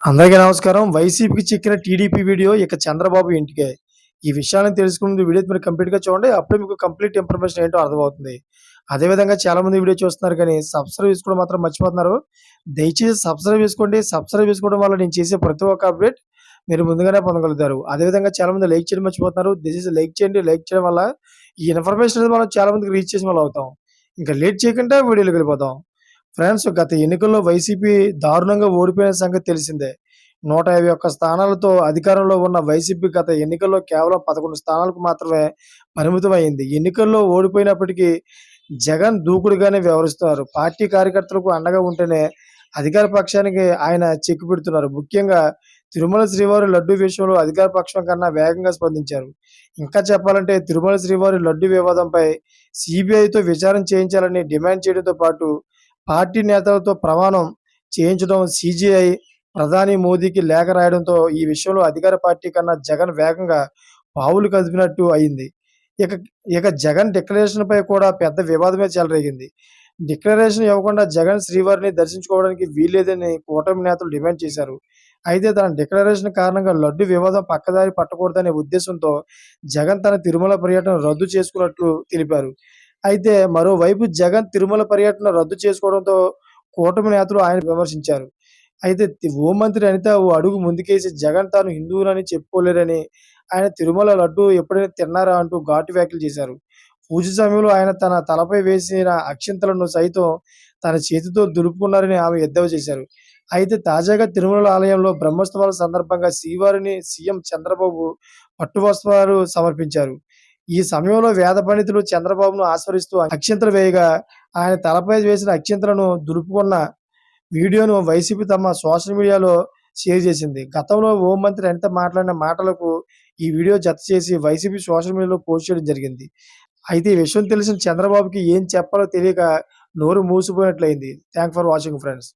అందరికీ నమస్కారం. వైసీపీకి చిక్కిన టీడీపీ వీడియో ఇక చంద్రబాబు ఇంటికే. ఈ విషయాలను తెలుసుకునే ముందు వీడియో మీరు కంప్లీట్‌గా చూడండి. అప్పుడే మీకు కంప్లీట్ ఇన్ఫర్మేషన్ ఏంటో అర్థమవుతుంది. అదేవిధంగా చాలామంది వీడియో చూస్తున్నారు కానీ సబ్స్క్రైబ్ చేసుకోవడం మాత్రం మర్చిపోతున్నారు. దయచేసి సబ్స్క్రైబ్ చేసుకోండి. సబ్స్క్రైబ్ చేసుకోవడం వల్ల నేను చేసే ప్రతి ఒక్క అప్డేట్ మీరు ముందుగానే పొందగలుగుతారు. అదేవిధంగా చాలామంది లైక్ చేయడం మర్చిపోతున్నారు. దయచేసి లైక్ చేయండి. లైక్ చేయడం వల్ల ఈ ఇన్ఫర్మేషన్ అనేది మనం చాలా మందికి రీచ్ చేసిన వాళ్ళం అవుతాం. ఇంకా లేట్ చేయకుండా వీడియోలోకి వెళ్ళిపోదాం. ఫ్రెండ్స్, గత ఎన్నికల్లో వైసీపీ దారుణంగా ఓడిపోయిన సంగతి తెలిసిందే. 151 స్థానాలతో అధికారంలో ఉన్న వైసీపీ గత ఎన్నికల్లో కేవలం 11 స్థానాలకు మాత్రమే పరిమితమైంది. ఎన్నికల్లో ఓడిపోయినప్పటికీ జగన్ దూకుడుగానే వ్యవహరిస్తున్నారు. పార్టీ కార్యకర్తలకు అండగా ఉంటేనే అధికార పక్షానికి ఆయన చెక్ పెడుతున్నారు. ముఖ్యంగా తిరుమల శ్రీవారి లడ్డూ విషయంలో అధికార పక్షం కన్నా వేగంగా స్పందించారు. ఇంకా చెప్పాలంటే తిరుమల శ్రీవారి లడ్డూ వివాదంపై సిబిఐతో విచారణ చేయించాలని డిమాండ్ చేయడంతో పాటు పార్టీ నేతలతో ప్రమాణం చేయించడం, సీజీఐ ప్రధాని మోదీకి లేఖ రాయడంతో ఈ విషయంలో అధికార పార్టీ కన్నా జగన్ వేగంగా పావులు కదిపినట్టు అయింది. ఇక ఇక జగన్ డిక్లరేషన్‌పై కూడా పెద్ద వివాదమే చెలరేగింది. డిక్లరేషన్ ఇవ్వకుండా జగన్ శ్రీవారిని దర్శించుకోవడానికి వీల్లేదని కూటమి నేతలు డిమాండ్ చేశారు. అయితే తన డిక్లరేషన్ కారణంగా లడ్డు వివాదం పక్కదారి పట్టకూడదనే ఉద్దేశంతో జగన్ తన తిరుమల పర్యటన రద్దు చేసుకున్నట్లు తెలిపారు. అయితే మరోవైపు జగన్ తిరుమల పర్యటన రద్దు చేసుకోవడంతో కూటమి నేతలు ఆయన విమర్శించారు. అయితే హోంమంత్రి అనిత ఓ అడుగు ముందుకేసి జగన్ తాను హిందువునని చెప్పుకోలేరని, ఆయన తిరుమల లడ్డూ ఎప్పుడైనా తిన్నారా అంటూ ఘాటు వ్యాఖ్యలు చేశారు. పూజ సమయంలో ఆయన తన తలపై వేసిన అక్షింతలను సైతం తన చేతితో దులుపుకున్నారని ఆమె ఎద్దేవా చేశారు. అయితే తాజాగా తిరుమల ఆలయంలో బ్రహ్మోత్సవాల సందర్భంగా శ్రీవారిని సీఎం చంద్రబాబు పట్టు వస్త్రాలు సమర్పించారు. ఈ సమయంలో వేద పండితులు చంద్రబాబును ఆస్వాదిస్తూ అక్షింతలు వేయగా ఆయన తలపై వేసిన అక్షింతలను దులుపుకున్న వీడియోను వైసీపీ తమ సోషల్ మీడియాలో షేర్ చేసింది. గతంలో హోంమంత్రి అనిత మాట్లాడిన మాటలకు ఈ వీడియో జత చేసి వైసీపీ సోషల్ మీడియాలో పోస్ట్ చేయడం జరిగింది. అయితే ఈ విషయం తెలిసిన చంద్రబాబుకి ఏం చెప్పాలో తెలియక నోరు మూసిపోయినట్లయింది. Thanks for watching friends.